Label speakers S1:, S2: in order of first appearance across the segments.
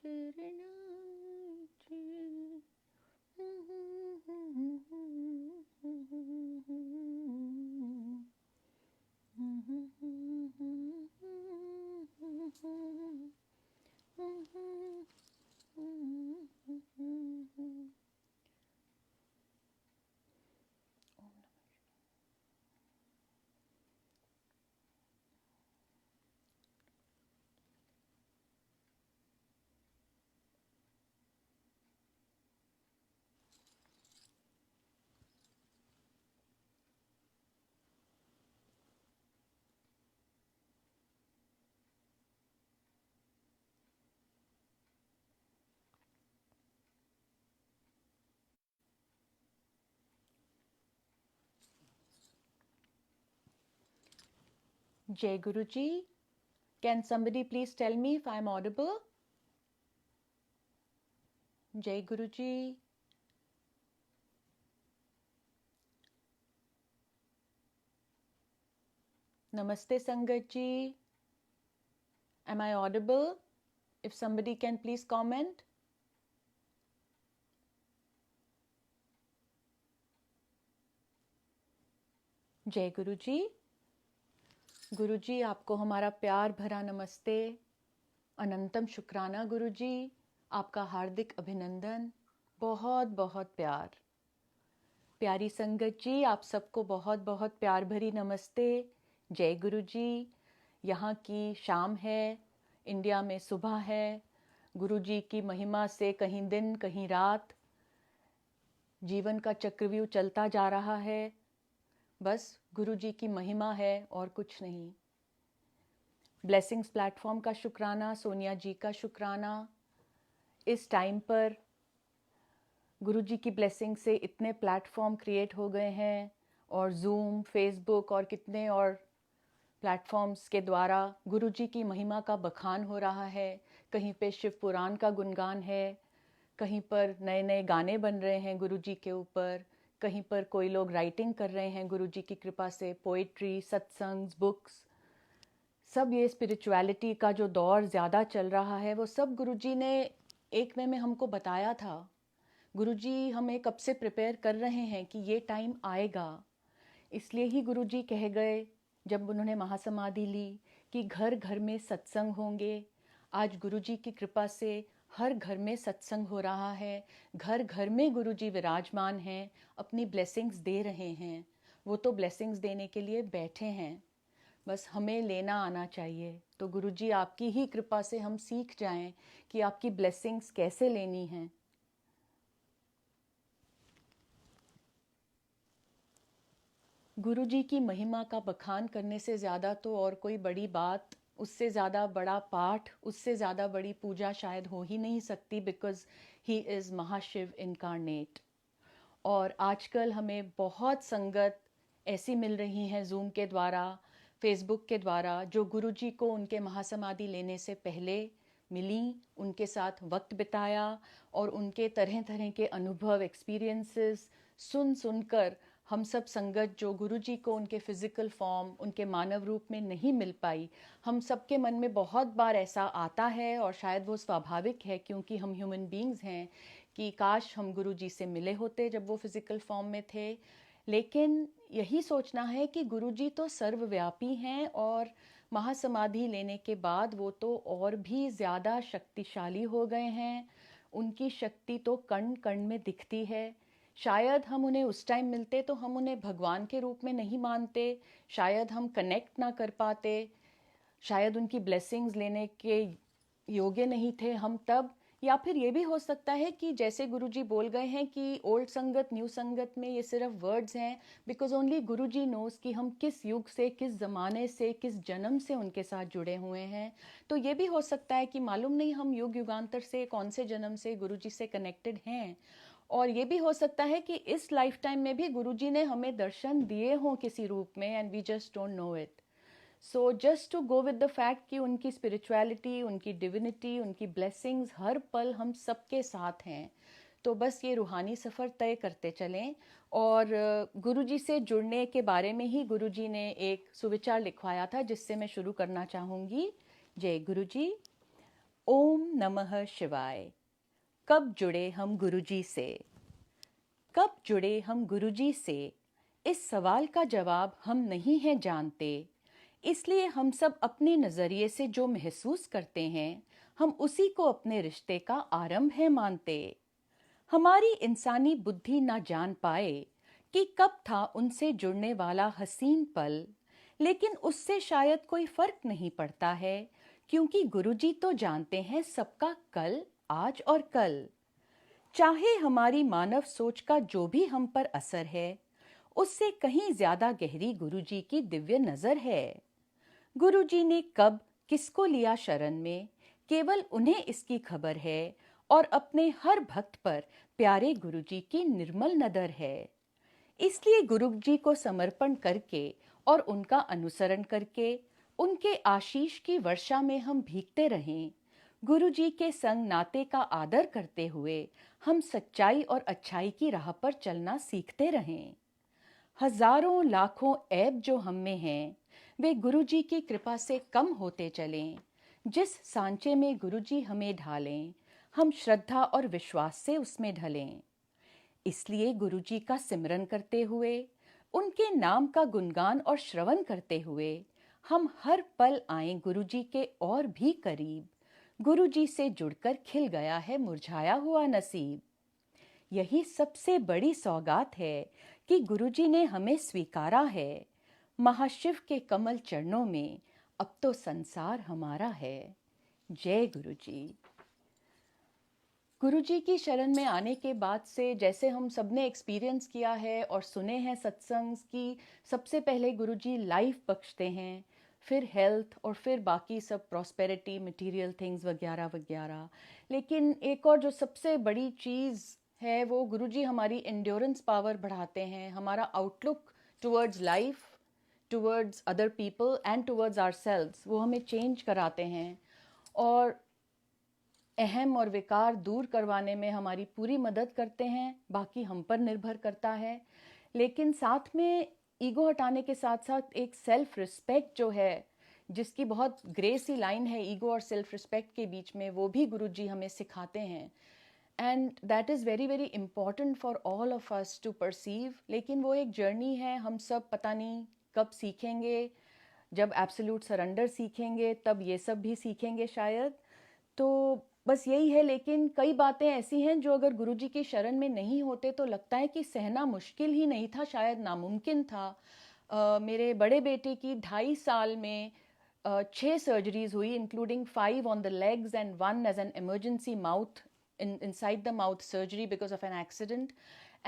S1: करना जी। Jai Guruji, can somebody please tell me if I am audible? Jai Guruji. Namaste Sangat ji. Am I audible? If somebody can please comment. जय गुरु जी। गुरु जी, आपको हमारा प्यार भरा नमस्ते, अनंतम शुक्राना। गुरु जी, आपका हार्दिक अभिनंदन, बहुत बहुत प्यार। प्यारी संगत जी, आप सबको बहुत बहुत प्यार भरी नमस्ते। जय गुरु जी। यहाँ की शाम है, इंडिया में सुबह है। गुरु जी की महिमा से कहीं दिन कहीं रात जीवन का चक्रव्यूह चलता जा रहा है। बस गुरु जी की महिमा है और कुछ नहीं। ब्लेसिंग्स प्लेटफॉर्म का शुक्राना, सोनिया जी का शुक्राना। इस टाइम पर गुरु जी की ब्लेसिंग से इतने प्लेटफॉर्म क्रिएट हो गए हैं और जूम, फेसबुक और कितने और प्लेटफॉर्म्स के द्वारा गुरु जी की महिमा का बखान हो रहा है। कहीं पे शिव पुराण का गुणगान है, कहीं पर नए नए गाने बन रहे हैं गुरु जी के ऊपर, कहीं पर कोई लोग राइटिंग कर रहे हैं गुरु जी की कृपा से, पोइट्री, सत्संग, बुक्स, सब ये स्पिरिचुअलिटी का जो दौर ज़्यादा चल रहा है वो सब गुरुजी ने एक में हमको बताया था। गुरुजी हमें कब से प्रिपेयर कर रहे हैं कि ये टाइम आएगा। इसलिए ही गुरुजी कह गए जब उन्होंने महासमाधि ली कि घर घर में सत्संग होंगे। आज गुरुजी की कृपा से हर घर में सत्संग हो रहा है, घर घर में गुरुजी विराजमान हैं, अपनी ब्लेसिंग्स दे रहे हैं। वो तो ब्लेसिंग्स देने के लिए बैठे हैं, बस हमें लेना आना चाहिए। तो गुरुजी आपकी ही कृपा से हम सीख जाएं कि आपकी ब्लेसिंग्स कैसे लेनी हैं। गुरुजी की महिमा का बखान करने से ज़्यादा तो और कोई बड़ी बात, उससे ज़्यादा बड़ा पाठ, उससे ज़्यादा बड़ी पूजा शायद हो ही नहीं सकती, because he is Mahashiv incarnate. और आजकल हमें बहुत संगत ऐसी मिल रही हैं जूम के द्वारा, फेसबुक के द्वारा, जो गुरुजी को उनके महासमाधि लेने से पहले मिली, उनके साथ वक्त बिताया और उनके तरह तरह के अनुभव, एक्सपीरियंसेस सुन सुनकर हम सब संगत जो गुरुजी को उनके फिजिकल फॉर्म, उनके मानव रूप में नहीं मिल पाई, हम सबके मन में बहुत बार ऐसा आता है और शायद वो स्वाभाविक है क्योंकि हम ह्यूमन बीइंग्स हैं कि काश हम गुरुजी से मिले होते जब वो फिजिकल फॉर्म में थे। लेकिन यही सोचना है कि गुरुजी तो सर्वव्यापी हैं और महासमाधि लेने के बाद वो तो और भी ज़्यादा शक्तिशाली हो गए हैं। उनकी शक्ति तो कण कण में दिखती है। शायद हम उन्हें उस टाइम मिलते तो हम उन्हें भगवान के रूप में नहीं मानते, शायद हम कनेक्ट ना कर पाते, शायद उनकी ब्लेसिंग्स लेने के योग्य नहीं थे हम तब। या फिर ये भी हो सकता है कि जैसे गुरुजी बोल गए हैं कि ओल्ड संगत न्यू संगत में ये सिर्फ वर्ड्स हैं, बिकॉज ओनली गुरुजी नोज कि हम किस युग से, किस ज़माने से, किस जन्म से उनके साथ जुड़े हुए हैं। तो ये भी हो सकता है कि मालूम नहीं हम युग युगांतर से कौन से जन्म से गुरुजी से कनेक्टेड हैं। और ये भी हो सकता है कि इस लाइफ टाइम में भी गुरुजी ने हमें दर्शन दिए हों किसी रूप में and we just don't know it. So just to go with the fact कि उनकी स्पिरिचुअलिटी, उनकी डिविनिटी, उनकी ब्लेसिंग्स हर पल हम सबके साथ हैं। तो बस ये रूहानी सफ़र तय करते चलें। और गुरुजी से जुड़ने के बारे में ही गुरुजी ने एक सुविचार लिखवाया था जिससे मैं शुरू करना चाहूँगी। जय गुरुजी। ओम नमः शिवाय। कब जुड़े हम गुरुजी से? कब जुड़े हम गुरुजी से? इस सवाल का जवाब हम नहीं हैं जानते। इसलिए हम सब अपने नज़रिए से जो महसूस करते हैं, हम उसी को अपने रिश्ते का आरंभ है मानते। हमारी इंसानी बुद्धि ना जान पाए कि कब था उनसे जुड़ने वाला हसीन पल, लेकिन उससे शायद कोई फर्क नहीं पड़ता है, क्योंकि गुरुजी तो जानते हैं सबका कल, आज और कल। चाहे हमारी मानव सोच का जो भी हम पर असर है, उससे कहीं ज्यादा गहरी गुरुजी की दिव्य नजर है। गुरुजी ने कब किसको लिया शरण में, केवल उन्हें इसकी खबर है, और अपने हर भक्त पर प्यारे गुरुजी की निर्मल नजर है। इसलिए गुरुजी को समर्पण करके और उनका अनुसरण करके उनके आशीष की वर्षा में हम भीगते रहें। गुरुजी के संग नाते का आदर करते हुए हम सच्चाई और अच्छाई की राह पर चलना सीखते रहें। हजारों लाखों ऐब जो हम में हैं, वे गुरुजी की कृपा से कम होते चलें। जिस सांचे में गुरुजी हमें ढालें, हम श्रद्धा और विश्वास से उसमें ढलें। इसलिए गुरुजी का सिमरन करते हुए, उनके नाम का गुणगान और श्रवण करते हुए हम हर पल आएं गुरुजी के और भी करीब। गुरुजी से जुड़कर खिल गया है मुरझाया हुआ नसीब। यही सबसे बड़ी सौगात है कि गुरुजी ने हमें स्वीकारा है। महाशिव के कमल चरणों में अब तो संसार हमारा है। जय गुरुजी। गुरुजी की शरण में आने के बाद से जैसे हम सबने एक्सपीरियंस किया है और सुने हैं सत्संग की, सबसे पहले गुरुजी लाइफ बख्शते हैं, फिर हेल्थ और फिर बाकी सब प्रॉस्पेरिटी, मटेरियल थिंग्स वगैरह वगैरह। लेकिन एक और जो सबसे बड़ी चीज़ है, वो गुरुजी हमारी एंड्योरेंस पावर बढ़ाते हैं, हमारा outlook towards life, towards other people and towards ourselves, वो हमें चेंज कराते हैं और अहम और विकार दूर करवाने में हमारी पूरी मदद करते हैं। बाकी हम पर निर्भर करता है, लेकिन साथ में ईगो हटाने के साथ साथ एक सेल्फ रिस्पेक्ट जो है, जिसकी बहुत ग्रे सी लाइन है ईगो और सेल्फ रिस्पेक्ट के बीच में, वो भी गुरुजी हमें सिखाते हैं। And that is very very important for all of us to perceive. लेकिन वो एक जर्नी है, हम सब पता नहीं कब सीखेंगे। जब एब्सोल्यूट सरेंडर सीखेंगे तब ये सब भी सीखेंगे शायद। तो बस यही है। लेकिन कई बातें ऐसी हैं जो अगर गुरुजी की शरण में नहीं होते तो लगता है कि सहना मुश्किल ही नहीं था, शायद नामुमकिन था। मेरे बड़े बेटे की 2.5 साल में 6 सर्जरीज हुई, including 5 on the legs and 1 as an emergency mouth inside the mouth surgery because of an accident.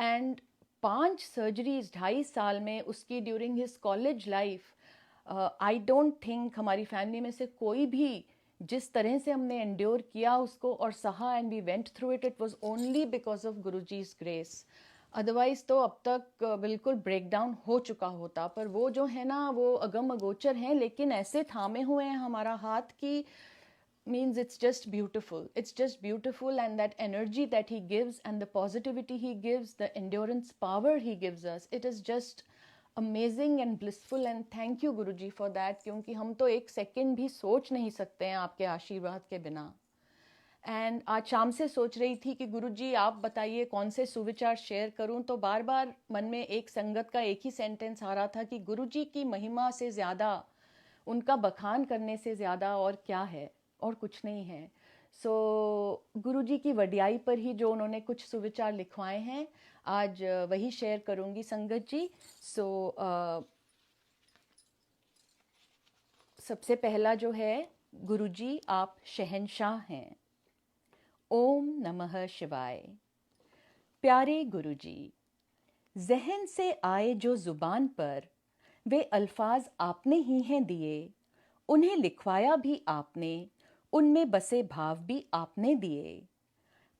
S1: And 5 surgeries 2.5 साल में उसकी during his college life. I don't think हमारी फैमिली में से कोई भी जिस तरह से हमने एंड्योर किया उसको और सहा and we went through it, it was only because of Guruji's grace. Otherwise तो अब तक बिल्कुल ब्रेक डाउन हो चुका होता। पर वो जो है ना, वो अगम अगोचर हैं, लेकिन ऐसे थामे हुए हैं हमारा हाथ की means it's just beautiful. And that energy that he gives and the positivity he gives, the endurance power he gives us, it is just amazing and blissful. And thank you Guruji for that, क्योंकि हम तो एक second भी सोच नहीं सकते हैं आपके आशीर्वाद के बिना। एंड आज शाम से सोच रही थी कि गुरुजी आप बताइए कौन से सुविचार शेयर करूं, तो बार बार मन में एक संगत का एक ही सेंटेंस आ रहा था कि गुरुजी की महिमा से ज़्यादा, उनका बखान करने से ज़्यादा और क्या है, और कुछ नहीं है। सो गुरुजी की वडियाई पर ही जो उन्होंने कुछ सुविचार लिखवाए हैं, आज वही शेयर करूंगी संगत जी। सो सबसे पहला जो है, गुरुजी आप शहंशाह हैं। ओम नमः शिवाय। प्यारे गुरुजी, जहन से आए जो जुबान पर, वे अल्फाज आपने ही हैं दिए, उन्हें लिखवाया भी आपने, उनमें बसे भाव भी आपने दिए।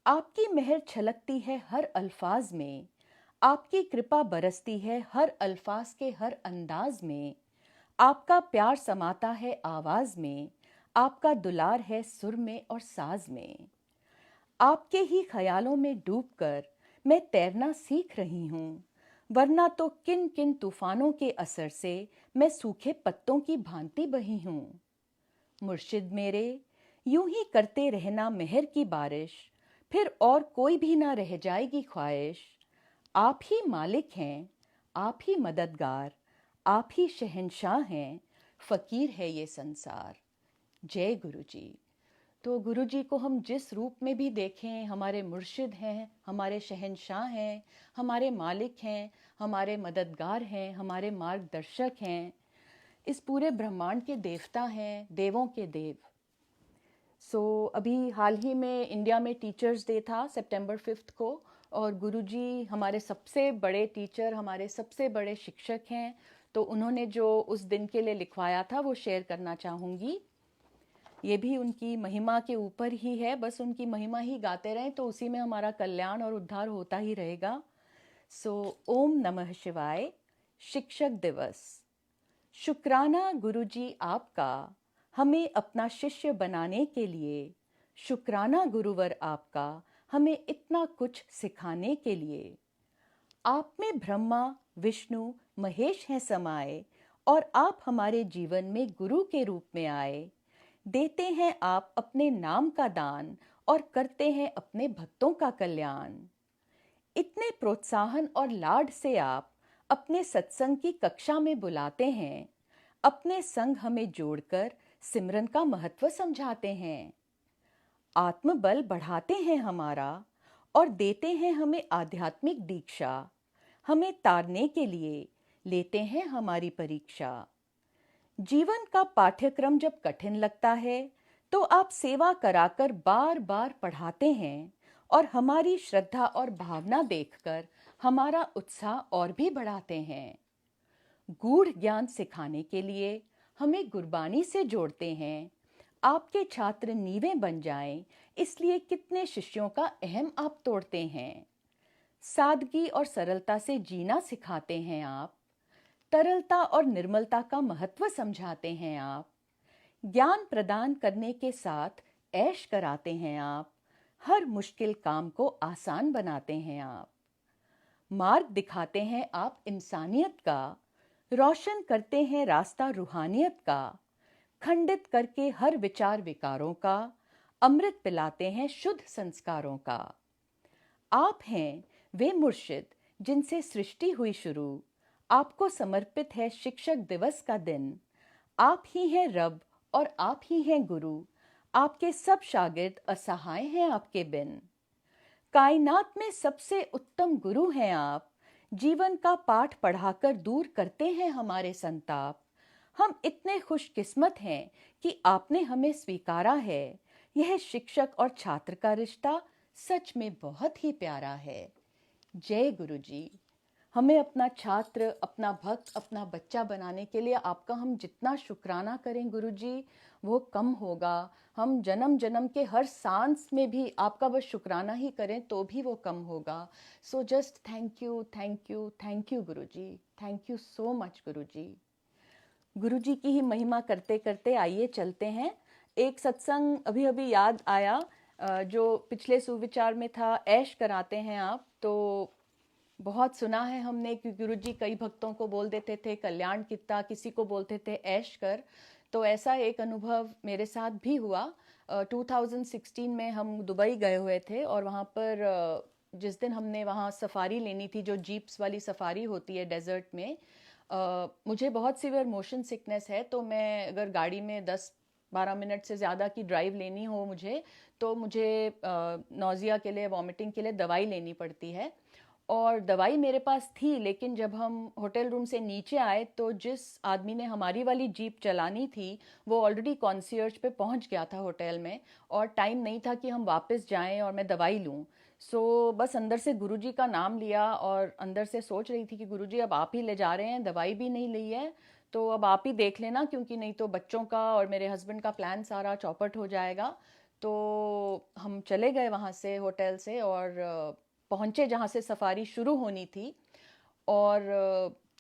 S1: आपकी मेहर छलकती है हर अल्फाज में, आपकी कृपा बरसती है हर अल्फाज के हर अंदाज में। आपका प्यार समाता है आवाज में, आपका दुलार है सुर में और साज में। आपके ही ख्यालों में डूबकर मैं तैरना सीख रही हूँ, वरना तो किन किन तूफानों के असर से मैं सूखे पत्तों की भांति बही हूँ। मुर्शिद मेरे, यूं ही करते रहना मेहर की बारिश, फिर और कोई भी ना रह जाएगी ख्वाहिश। आप ही मालिक हैं, आप ही मददगार, आप ही शहंशाह हैं, फ़कीर है ये संसार। जय गुरु जी। तो गुरु जी को हम जिस रूप में भी देखें, हमारे मुर्शिद हैं, हमारे शहंशाह हैं, हमारे मालिक हैं, हमारे मददगार हैं, हमारे मार्गदर्शक हैं, इस पूरे ब्रह्मांड के देवता हैं, देवों के देव। अभी हाल ही में इंडिया में टीचर्स डे था सितंबर 5 को, और गुरुजी हमारे सबसे बड़े टीचर, हमारे सबसे बड़े शिक्षक हैं। तो उन्होंने जो उस दिन के लिए लिखवाया था वो शेयर करना चाहूँगी। ये भी उनकी महिमा के ऊपर ही है, बस उनकी महिमा ही गाते रहें तो उसी में हमारा कल्याण और उद्धार होता ही रहेगा। ओम नमः शिवाय। शिक्षक दिवस। शुक्राना गुरुजी आपका, हमें अपना शिष्य बनाने के लिए। शुक्राना गुरुवर आपका, हमें इतना कुछ सिखाने के लिए। आप में ब्रह्मा विष्णु महेश हैं समाये, और आप हमारे जीवन में गुरु के रूप में आए। देते हैं आप अपने नाम का दान, और करते हैं अपने भक्तों का कल्याण। इतने प्रोत्साहन और लाड से आप अपने सत्संग की कक्षा में बुलाते हैं। अपने संग हमें जोड़कर सिमरन का महत्व समझाते हैं। आत्मबल बढ़ाते हैं हमारा, और देते हैं हमें आध्यात्मिक दीक्षा। हमें तारने के लिए लेते हैं हमारी परीक्षा। जीवन का पाठ्यक्रम जब कठिन लगता है, तो आप सेवा कराकर बार बार पढ़ाते हैं, और हमारी श्रद्धा और भावना देखकर हमारा उत्साह और भी बढ़ाते हैं। गूढ़ ज्ञान सिखाने के लिए हमें गुरबानी से जोड़ते हैं। आपके छात्र नीवें बन जाएं, इसलिए कितने शिष्यों का अहम आप तोड़ते हैं। सादगी और सरलता से जीना सिखाते हैं आप। तरलता और निर्मलता का महत्व समझाते हैं आप। ज्ञान प्रदान करने के साथ ऐश कराते हैं आप। हर मुश्किल काम को आसान बनाते हैं आप। मार्ग दिखाते हैं आप इंसानियत का। रोशन करते हैं रास्ता रूहानियत का। खंडित करके हर विचार विकारों का, अमृत पिलाते हैं शुद्ध संस्कारों का। आप हैं वे मुर्शिद जिनसे सृष्टि हुई शुरू। आपको समर्पित है शिक्षक दिवस का दिन। आप ही हैं रब और आप ही हैं गुरु। आपके सब शागिर्द असहाय हैं आपके बिन। कायनात में सबसे उत्तम गुरु हैं आप। जीवन का पाठ पढ़ाकर दूर करते हैं हमारे संताप। हम इतने खुशकिस्मत हैं कि आपने हमें स्वीकारा है। यह शिक्षक और छात्र का रिश्ता सच में बहुत ही प्यारा है। जय गुरु जी। हमें अपना छात्र, अपना भक्त, अपना बच्चा बनाने के लिए आपका हम जितना शुक्राना करें गुरु जी, वो कम होगा। हम जन्म जन्म के हर सांस में भी आपका बस शुक्राना ही करें तो भी वो कम होगा। So just thank you, thank you, thank you Guru ji. Thank you so much गुरु जी। गुरु जी की ही महिमा करते करते आइए चलते हैं। एक सत्संग अभी अभी याद आया, जो पिछले सुविचार में था, ऐश कराते हैं आप। तो बहुत सुना है हमने कि गुरु जी कई भक्तों को बोल देते थे कल्याण कितना, किसी को बोलते थे ऐश कर। तो ऐसा एक अनुभव मेरे साथ भी हुआ। 2016 में हम दुबई गए हुए थे, और वहाँ पर जिस दिन हमने वहाँ सफारी लेनी थी, जो जीप्स वाली सफारी होती है डेजर्ट में, मुझे बहुत सीवियर मोशन सिकनेस है। तो मैं अगर गाड़ी में 10-12 मिनट से ज़्यादा की ड्राइव लेनी हो मुझे, तो मुझे नौजिया के लिए, वॉमिटिंग के लिए दवाई लेनी पड़ती है। और दवाई मेरे पास थी, लेकिन जब हम होटल रूम से नीचे आए तो जिस आदमी ने हमारी वाली जीप चलानी थी वो ऑलरेडी कॉन्सियर्ज पे पहुंच गया था होटल में, और टाइम नहीं था कि हम वापस जाएं और मैं दवाई लूं। बस अंदर से गुरुजी का नाम लिया, और अंदर से सोच रही थी कि गुरुजी अब आप ही ले जा रहे हैं, दवाई भी नहीं ली है, तो अब आप ही देख लेना, क्योंकि नहीं तो बच्चों का और मेरे हस्बैंड का प्लान सारा चौपट हो जाएगा। तो हम चले गए वहाँ से, होटल से, और पहुँचे जहाँ से सफारी शुरू होनी थी। और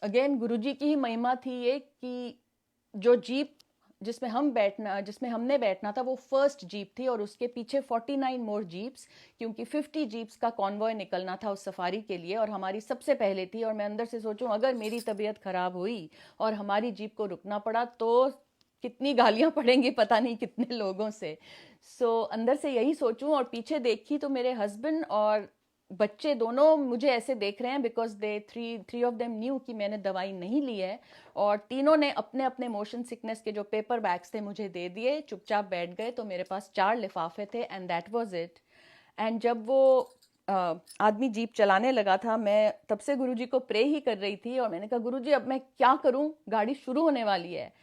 S1: अगेन गुरुजी की ही महिमा थी ये कि जो जीप जिसमें हमने बैठना था वो फर्स्ट जीप थी, और उसके पीछे 49 मोर जीप्स, क्योंकि 50 जीप्स का कॉन्वॉय निकलना था उस सफारी के लिए, और हमारी सबसे पहले थी। और मैं अंदर से सोचूं अगर मेरी तबीयत खराब हुई और हमारी जीप को रुकना पड़ा तो कितनी गालियां पड़ेंगी पता नहीं कितने लोगों से। सो अंदर से यही सोचूं, और पीछे देखी तो मेरे हस्बैंड और बच्चे दोनों मुझे ऐसे देख रहे हैं, because they three of them new कि मैंने दवाई नहीं ली है, और तीनों ने अपने अपने मोशन सिकनेस के जो पेपर बैग्स थे मुझे दे दिए, चुपचाप बैठ गए। तो मेरे पास 4 लिफाफे थे and that was it. And जब वो आदमी जीप चलाने लगा था, मैं तब से गुरुजी को प्रे ही कर रही थी, और मैंने कहा गुरुजी अब मैं क्या करूं, गाड़ी शुरू होने वाली है।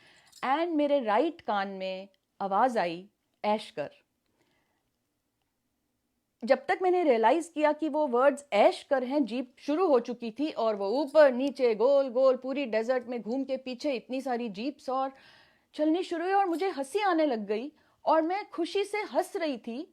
S1: एंड मेरे राइट कान में आवाज आई, ऐश कर। जब तक मैंने रियलाइज किया कि वो वर्ड्स ऐश कर हैं, जीप शुरू हो चुकी थी, और वो ऊपर नीचे गोल गोल पूरी डेजर्ट में घूम के पीछे इतनी सारी जीप्स और चलनी शुरू हुई, और मुझे हंसी आने लग गई, और मैं खुशी से हंस रही थी।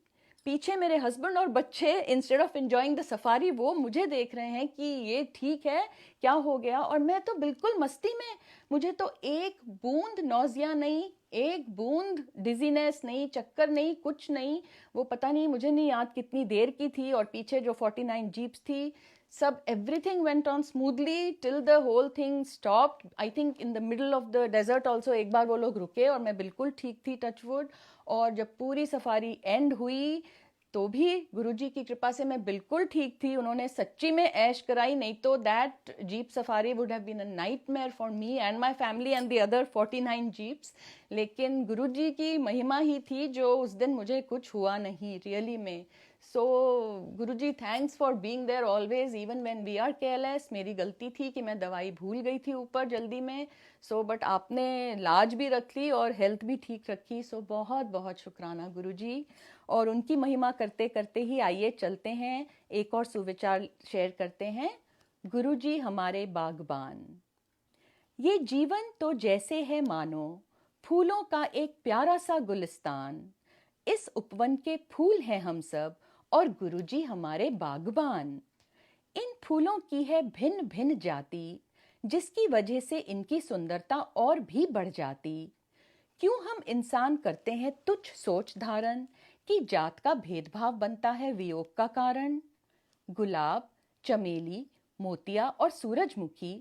S1: पीछे मेरे हस्बैंड और बच्चे instead of enjoying the safari वो मुझे देख रहे हैं कि ये ठीक है, क्या हो गया, और मैं तो बिल्कुल मस्ती में। मुझे तो एक बूंद नौजिया नहीं, एक बूंद डिजीनेस नहीं, चक्कर नहीं, कुछ नहीं। वो पता नहीं, मुझे नहीं याद कितनी देर की थी, और पीछे जो 49 जीप्स थी, सब everything went on smoothly till the whole thing stopped. I think in the middle of the desert also एक बार वो लोग रुके, और मैं बिल्कुल ठीक थी, टचवुड। और जब पूरी सफारी एंड हुई तो भी गुरुजी की कृपा से मैं बिल्कुल ठीक थी। उन्होंने सच्ची में ऐश कराई, नहीं तो that jeep safari would have been a nightmare for me and my family and the other 49 jeeps. लेकिन गुरुजी की महिमा ही थी जो उस दिन मुझे कुछ हुआ नहीं रियली में। So Guruji thanks for being there always even when we are careless. मेरी गलती थी कि मैं दवाई भूल गई थी ऊपर जल्दी में। बट आपने लाज भी रख ली और हेल्थ भी ठीक रखी। बहुत बहुत शुक्राना गुरुजी। और उनकी महिमा करते करते ही आइए चलते हैं, एक और सुविचार शेयर करते हैं। गुरुजी हमारे बागबान। ये जीवन तो जैसे है मानो फूलों का एक प्यारा सा गुलिस्तान। इस उपवन के फूल हैं हम सब और गुरुजी हमारे बागबान। इन फूलों की है भिन्न भिन्न जाति, जिसकी वजह से इनकी सुंदरता और भी बढ़ जाती। क्यों हम इंसान करते हैं तुच्छ सोच धारण, कि जात का भेदभाव बनता है वियोग का कारण। गुलाब, चमेली, मोतिया और सूरजमुखी,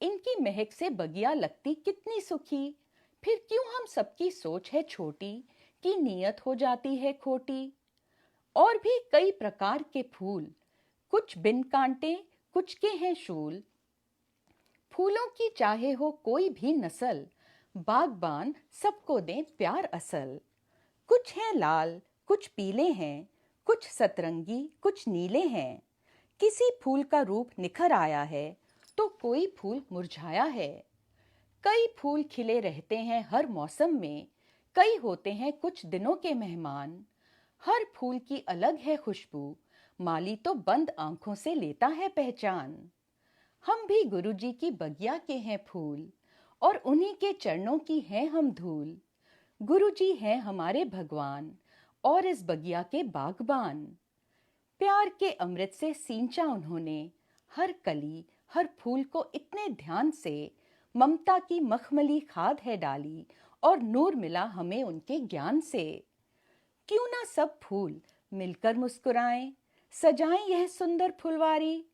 S1: इनकी महक से बगिया लगती कितनी सुखी। फिर क्यों हम सबकी सोच है छोटी, कि नीयत हो जाती है खोटी। और भी कई प्रकार के फूल, कुछ बिन कांटे, कुछ के हैं शूल। फूलों की चाहे हो कोई भी नस्ल, बागबान सबको दें प्यार असल। कुछ हैं लाल, कुछ पीले हैं, कुछ सतरंगी, कुछ नीले हैं। किसी फूल का रूप निखर आया है, तो कोई फूल मुरझाया है। कई फूल खिले रहते हैं हर मौसम में, कई होते हैं कुछ दिनों के मेहमान। हर फूल की अलग है खुशबू, माली तो बंद आंखों से लेता है पहचान। हम भी गुरुजी की बगिया के हैं फूल, और उन्हीं के चरणों की हैं हम धूल। गुरुजी हैं हमारे भगवान, और इस बगिया के बागबान। प्यार के अमृत से सींचा उन्होंने हर कली हर फूल को इतने ध्यान से। ममता की मखमली खाद है डाली, और नूर मिला हमें उनके ज्ञान से। क्यों ना सब फूल मिलकर मुस्कुराएं, सजाएं यह सुंदर फुलवारी।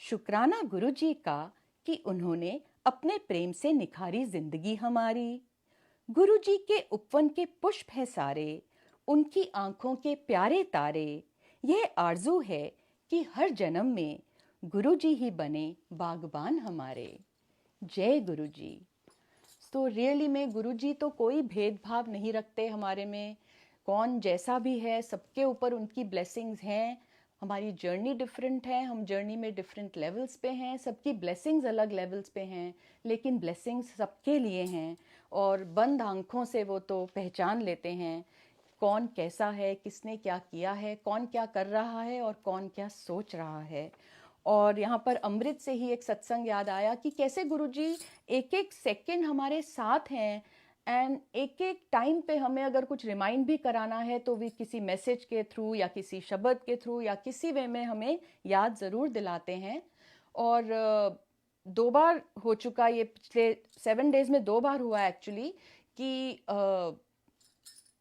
S1: शुक्राना गुरुजी का कि उन्होंने अपने प्रेम से निखारी जिंदगी हमारी। गुरुजी के उपवन के पुष्प है सारे, उनकी आंखों के प्यारे तारे। यह आरजू है कि हर जन्म में गुरुजी ही बने बागबान हमारे। जय गुरुजी। तो रियली में गुरुजी तो कोई भेदभाव नहीं रखते हमारे में, कौन जैसा भी है सबके ऊपर उनकी ब्लेसिंग्स हैं। हमारी जर्नी डिफरेंट है, हम जर्नी में डिफरेंट लेवल्स पे हैं, सबकी ब्लेसिंग्स अलग लेवल्स पे हैं, लेकिन ब्लेसिंग्स सबके लिए हैं। और बंद आंखों से वो तो पहचान लेते हैं कौन कैसा है, किसने क्या किया है, कौन क्या कर रहा है और कौन क्या सोच रहा है। और यहाँ पर अमृत से ही एक सत्संग याद आया कि कैसे गुरुजी एक एक सेकंड हमारे साथ हैं, एंड एक एक टाइम पे हमें अगर कुछ रिमाइंड भी कराना है तो भी किसी मैसेज के थ्रू या किसी शब्द के थ्रू या किसी वे में हमें याद ज़रूर दिलाते हैं। और 2 बार हो चुका ये, पिछले 7 डेज में 2 बार हुआ एक्चुअली कि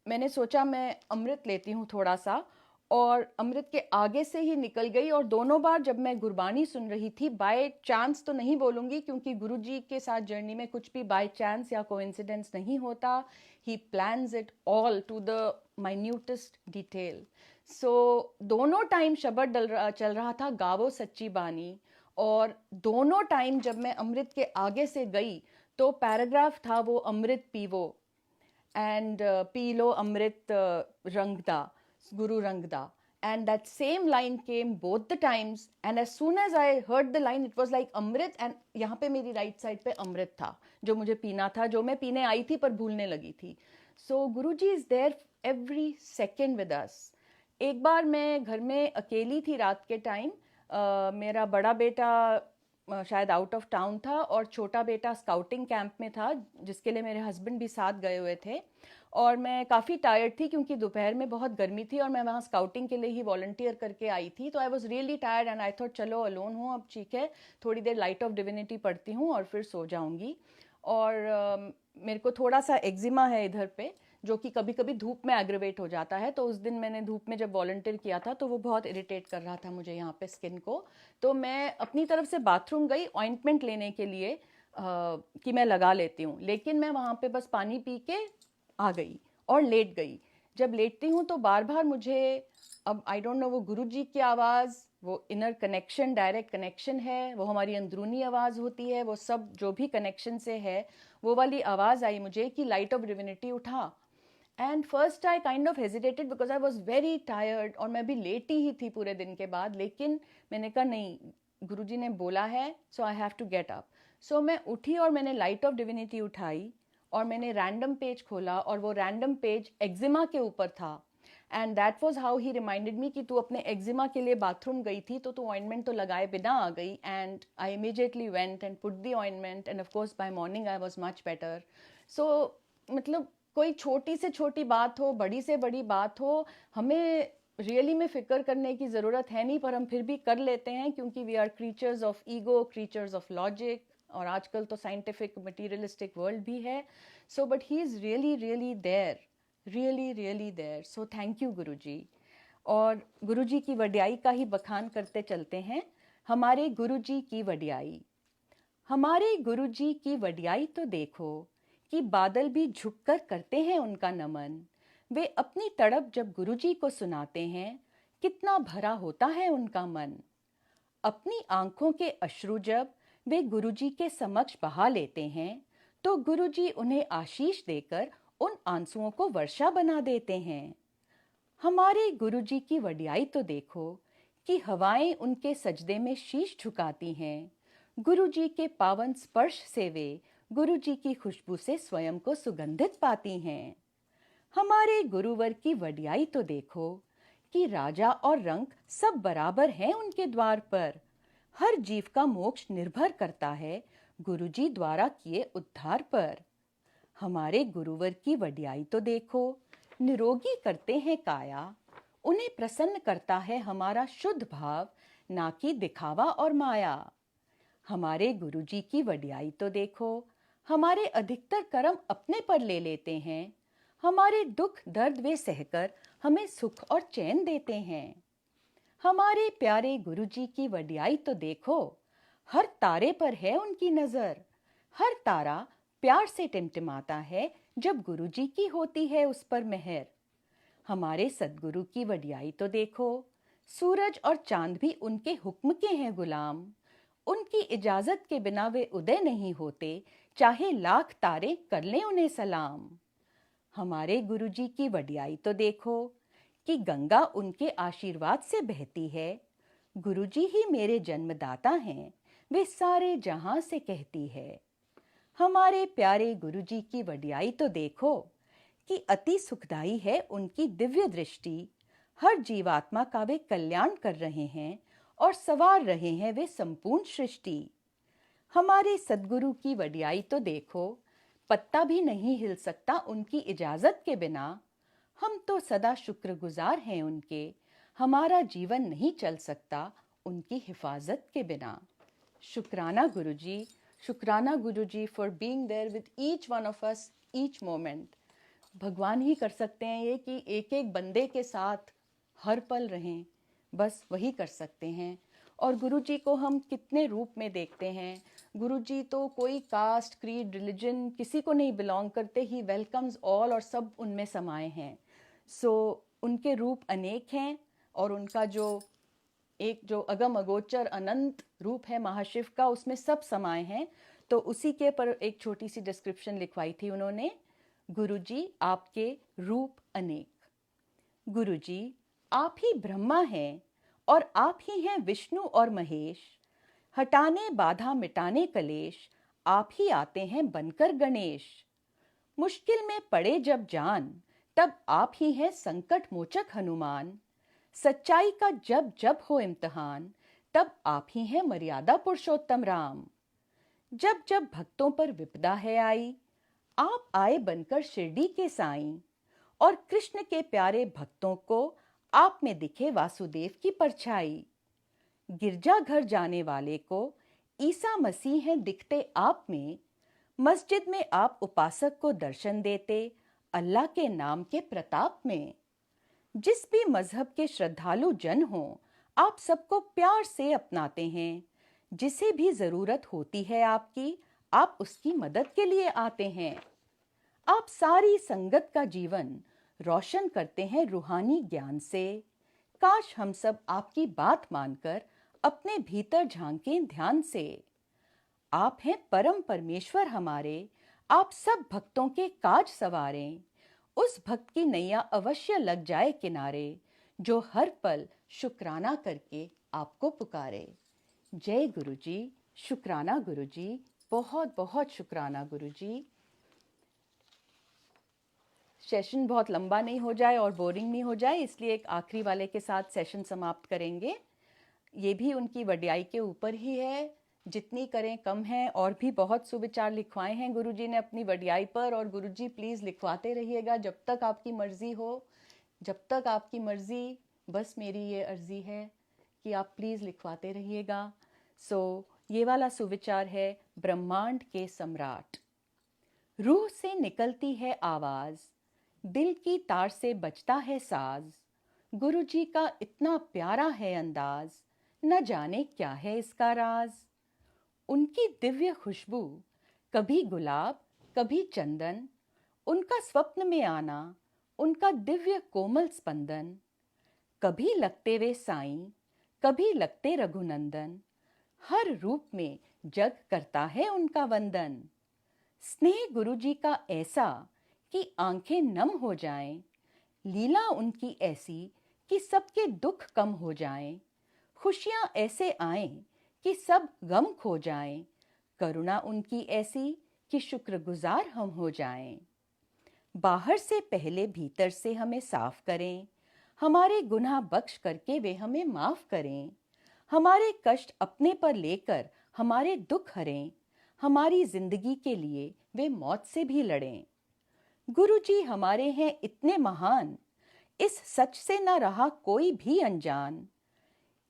S1: मैंने सोचा मैं अमृत लेती हूँ थोड़ा सा, और अमृत के आगे से ही निकल गई। और दोनों बार जब मैं गुरबानी सुन रही थी, बाय चांस तो नहीं बोलूँगी क्योंकि गुरुजी के साथ जर्नी में कुछ भी बाय चांस या कोइंसिडेंस नहीं होता। He plans it all to the minutest detail. So दोनों टाइम शब्द चल रहा था, गावो सच्ची बानी। और दोनों टाइम जब मैं अमृत के आगे से गई तो पैराग्राफ था वो, अमृत पीवो and पी लो अमृत रंगदा, Guru Rangda. And that same line came both the times. And as soon as I heard the line, it was like Amrit. And यहाँ पे मेरी right side पे अमृत था जो मुझे पीना था, जो मैं पीने आई थी पर भूलने लगी थी. So Guruji is there every second with us. एक बार मैं घर में अकेली थी रात के टाइम. मेरा बड़ा बेटा शायद आउट ऑफ टाउन था और छोटा बेटा स्काउटिंग कैंप में था, जिसके लिए मेरे हस्बैंड भी साथ गए हुए थे. और मैं काफ़ी टायर्ड थी क्योंकि दोपहर में बहुत गर्मी थी और मैं वहाँ स्काउटिंग के लिए ही वॉलंटियर करके आई थी. तो I was really tired and I thought चलो अलोन हूँ, अब ठीक है, थोड़ी देर लाइट ऑफ डिविनिटी पढ़ती हूँ और फिर सो जाऊँगी. और मेरे को थोड़ा सा एक्जिमा है इधर पे, जो कि कभी कभी धूप में एग्रेवेट हो जाता है. तो उस दिन मैंने धूप में जब वॉलंटियर किया था तो वो बहुत इरिटेट कर रहा था मुझे यहाँ पे स्किन को. तो मैं अपनी तरफ से बाथरूम गई ऑइंटमेंट लेने के लिए कि मैं लगा लेती हूँ. लेकिन मैं वहाँ पे बस पानी पी के आ गई और लेट गई. जब लेटती हूँ तो बार बार मुझे, अब आई डोंट नो, वो गुरुजी की आवाज़, वो इनर कनेक्शन, डायरेक्ट कनेक्शन है, वो हमारी अंदरूनी आवाज़ होती है, वो सब जो भी कनेक्शन से है, वो वाली आवाज़ आई मुझे कि लाइट ऑफ डिविनिटी उठा. And first I kind of hesitated because I was very tired और मैं भी लेटी ही थी पूरे दिन के बाद. लेकिन मैंने कहा नहीं, गुरुजी ने बोला है, so I have to get up. So मैं उठी और मैंने लाइट ऑफ डिविनिटी उठाई और मैंने रैंडम पेज खोला और वो रैंडम पेज एक्जिमा के ऊपर था. And that was how he reminded me कि तू अपने एक्जिमा के लिए बाथरूम गई थी तो तू ऑइंटमेंट तो लगाए बिना आ गई. And I immediately went and put the ointment and of course by morning I was much better. So मतलब कोई छोटी से छोटी बात हो, बड़ी से बड़ी बात हो, हमें रियली में फिक्र करने की ज़रूरत है नहीं, पर हम फिर भी कर लेते हैं क्योंकि we are creatures of ego, creatures of logic, और आजकल तो साइंटिफिक मटीरियलिस्टिक वर्ल्ड भी है. So but he is really really there, really really there. So thank you Guruji. और गुरुजी की वडियाई का ही बखान करते चलते हैं. हमारे गुरुजी की वडियाई. हमारे गुरुजी की वडियाई तो देखो कि बादल भी झुककर करते हैं उनका नमन. वे अपनी तड़प जब गुरुजी को सुनाते हैं, कितना भरा होता है उनका मन. अपनी आंखों के अश्रु जब वे गुरुजी के समक्ष बहा लेते हैं, तो गुरुजी उन्हें आशीष देकर उन आंसुओं को वर्षा बना देते हैं. हमारे गुरुजी की वडियाई तो देखो कि हवाएं उनके सजदे में शीश झुकाती हैं. गुरुजी के पावन स्पर्श से वे गुरुजी की खुशबू से स्वयं को सुगंधित पाती हैं. हमारे गुरुवर की वडियाई तो देखो कि राजा और रंक सब बराबर हैं उनके द्वार पर. हर जीव का मोक्ष निर्भर करता है गुरुजी द्वारा किए उद्धार पर. हमारे गुरुवर की वडियाई तो देखो, निरोगी करते हैं काया. उन्हें प्रसन्न करता है हमारा शुद्ध भाव, ना कि दिखावा और माया. हमारे गुरुजी की वडियाई तो देखो, हमारे अधिकतर कर्म अपने पर ले लेते हैं. हमारे दुख दर्द वे सहकर हमें सुख और चैन देते हैं. हमारे प्यारे गुरुजी की वडियाई तो देखो, हर तारे पर है उनकी नजर. हर तारा प्यार से टिमटिमाता है जब गुरुजी की होती है उस पर मेहर. हमारे सदगुरु की वडियाई तो देखो, सूरज और चांद भी उनके हुक्म के हैं गुलाम. उनकी इजाजत के बिना वे उदय नहीं होते, चाहे लाख तारे कर लें उन्हें सलाम. हमारे गुरुजी की वडियाई तो देखो कि गंगा उनके आशीर्वाद से बहती है. गुरुजी ही मेरे जन्मदाता हैं, वे सारे जहां से कहती है. हमारे प्यारे गुरुजी की वडियाई तो देखो कि अति सुखदाई है उनकी दिव्य दृष्टि. हर जीवात्मा का वे कल्याण कर रहे हैं और संवार रहे हैं वे संपूर्ण सृष्टि. हमारे सद्गुरु की वडियाई तो देखो, पत्ता भी नहीं हिल सकता उनकी इजाजत के बिना. हम तो सदा शुक्रगुजार हैं उनके, हमारा जीवन नहीं चल सकता उनकी हिफाजत के बिना. शुक्राना गुरुजी, शुक्राना Guruji for being there with each one of us each moment. भगवान ही कर सकते हैं ये कि एक एक बंदे के साथ हर पल रहें, बस वही कर सकते हैं। और गुरुजी को हम कितने रूप में देखते हैं। गुरुजी तो कोई कास्ट, क्रीड, रिलीजन किसी को नहीं बिलोंग करते, ही वेलकम्स ऑल और सब उनमें समाये हैं। सो उनके रूप अनेक हैं और उनका जो अगम अगोचर अनंत रूप है महाशिव का, उसमें सब समाये हैं। तो उसी के पर एक छोटी सी डिस्क्रिप्शन लिखवाई थी उन्होंने, गुरुजी आपके रूप अनेक। गुरुजी आप ही ब्रह्मा हैं और आप ही हैं विष्णु और महेश, हटाने बाधा मिटाने कलेश, आप ही आते हैं बनकर गणेश। मुश्किल में पड़े जब जान, तब आप ही हैं संकट मोचक हनुमान। सच्चाई का जब जब हो इम्तिहान, तब आप ही हैं मर्यादा पुरुषोत्तम राम। जब जब भक्तों पर विपदा है आई, आप आए बनकर शिरडी के साईं। और कृष्ण के प्यारे भक्तों को आप में दिखे वासुदेव की परछाई। गिरजा घर जाने वाले को ईसा मसीह हैं दिखते आप में। मस्जिद में आप उपासक को दर्शन देते अल्लाह के नाम के प्रताप में। जिस भी मजहब के श्रद्धालु जन हों, आप सबको प्यार से अपनाते हैं। जिसे भी जरूरत होती है आपकी, आप उसकी मदद के लिए आते हैं। आप सारी संगत का जीवन रोशन करते हैं रूहानी ज्ञान से। काश हम सब आपकी बात मानकर अपने भीतर झांकें ध्यान से। आप हैं परम परमेश्वर हमारे, आप सब भक्तों के काज सवारें। उस भक्त की नैया अवश्य लग जाए किनारे, जो हर पल शुक्राना करके आपको पुकारे। जय गुरुजी, शुक्राना गुरुजी, बहुत बहुत शुक्राना गुरुजी। सेशन बहुत लंबा नहीं हो जाए और बोरिंग नहीं हो जाए, इसलिए एक आखिरी वाले के साथ सेशन समाप्त करेंगे। ये भी उनकी वड्याई के ऊपर ही है, जितनी करें कम है। और भी बहुत सुविचार लिखवाए हैं गुरुजी ने अपनी वड्याई पर, और गुरुजी प्लीज़ लिखवाते रहिएगा जब तक आपकी मर्जी हो, जब तक आपकी मर्जी। बस मेरी ये अर्जी है कि आप प्लीज़ लिखवाते रहिएगा। सो ये वाला सुविचार है, ब्रह्मांड के सम्राट। रूह से निकलती है आवाज़, दिल की तार से बजता है साज। गुरुजी का इतना प्यारा है अंदाज, न जाने क्या है इसका राज। उनकी दिव्य खुशबू, कभी गुलाब कभी चंदन, उनका स्वप्न में आना, उनका दिव्य कोमल स्पंदन। कभी लगते वे साईं, कभी लगते रघुनंदन, हर रूप में जग करता है उनका वंदन। स्नेह गुरुजी का ऐसा कि आंखें नम हो जाएं, लीला उनकी ऐसी कि सबके दुख कम हो जाएं। खुशियां ऐसे आएं कि सब गम खो जाएं, करुणा उनकी ऐसी कि शुक्रगुजार हम हो जाएं। बाहर से पहले भीतर से हमें साफ करें, हमारे गुनाह बख्श करके वे हमें माफ करें। हमारे कष्ट अपने पर लेकर हमारे दुख हरें, हमारी जिंदगी के लिए वे मौत से भी लड़ें। गुरुजी हमारे हैं इतने महान, इस सच से न रहा कोई भी अनजान।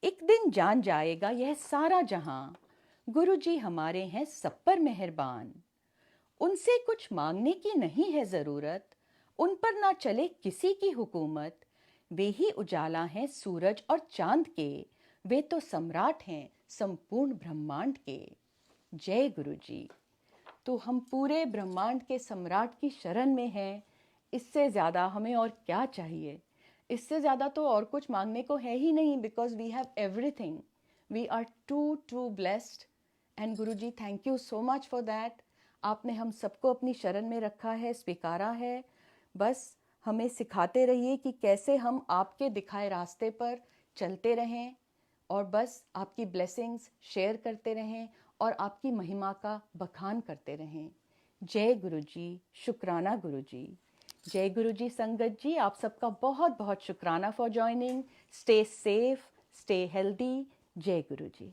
S1: एक दिन जान जाएगा यह सारा जहां, गुरुजी हमारे हैं सब पर मेहरबान। उनसे कुछ मांगने की नहीं है जरूरत, उन पर ना चले किसी की हुकूमत। वे ही उजाला हैं सूरज और चांद के, वे तो सम्राट हैं संपूर्ण ब्रह्मांड के। जय गुरुजी। तो हम पूरे ब्रह्मांड के सम्राट की शरण में हैं। इससे ज़्यादा हमें और क्या चाहिए? इससे ज़्यादा तो और कुछ मांगने को है ही नहीं, because we have everything. We are too blessed and Guruji thank you so much for that. आपने हम सबको अपनी शरण में रखा है, स्वीकारा है। बस हमें सिखाते रहिए कि कैसे हम आपके दिखाए रास्ते पर चलते रहें, और बस आपकी ब्लेसिंग्स शेयर करते रहें और आपकी महिमा का बखान करते रहें। जय गुरुजी, शुक्राना गुरुजी। जय गुरुजी संगत जी, आप सबका बहुत बहुत शुक्राना for joining. Stay safe, stay healthy. जय गुरुजी।